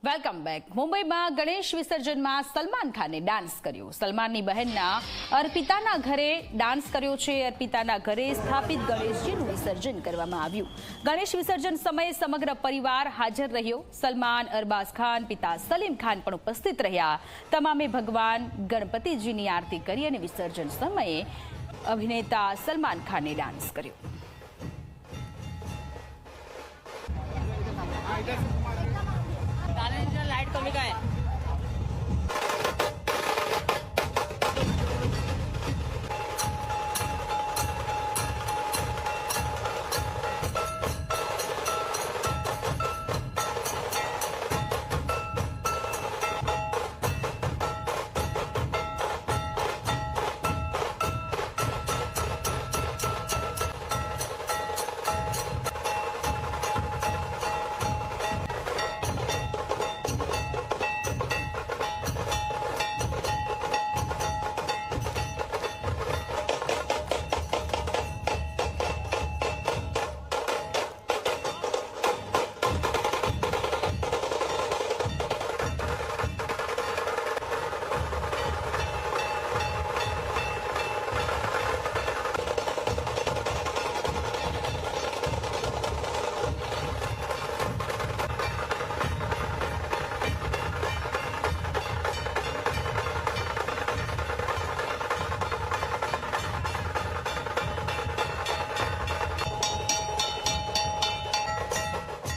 Welcome back. મુંબઈમાં ગણેશ વિસર્જનમાં સલમાન ખાને dance કર્યો। સલમાનની બહેનના અર્પિતાના ઘરે ડાન્સ કર્યો છે। અર્પિતાના ઘરે સ્થાપિત ગણેશજીનું વિસર્જન કરવામાં આવ્યું। ગણેશ વિસર્જન સમયે સમગ્ર પરિવાર હાજર રહ્યો। સલમાન, અરબાઝ ખાન, પિતા સલીમ ખાન પણ ઉપસ્થિત રહ્યા। તમામે ભગવાન ગણપતિજીની આરતી કરી અને વિસર્જન સમયે અભિનેતા સલમાન ખાને ડાન્સ કર્યો। लाइट कमी का है।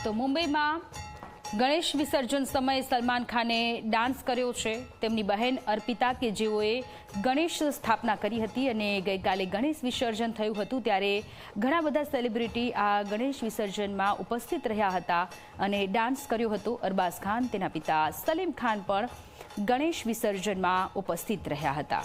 તો મુંબઈમાં ગણેશ વિસર્જન સમયે સલમાન ખાને ડાન્સ કર્યો છે। તેમની બહેન અર્પિતા કે જેઓએ ગણેશ સ્થાપના કરી હતી અને ગઈકાલે ગણેશ વિસર્જન થયું હતું ત્યારે ઘણા બધા સેલિબ્રિટી આ ગણેશ વિસર્જનમાં ઉપસ્થિત રહ્યા હતા અને ડાન્સ કર્યો હતો। અરબાઝ ખાન, તેના પિતા સલીમ ખાન પણ ગણેશ વિસર્જનમાં ઉપસ્થિત રહ્યા હતા।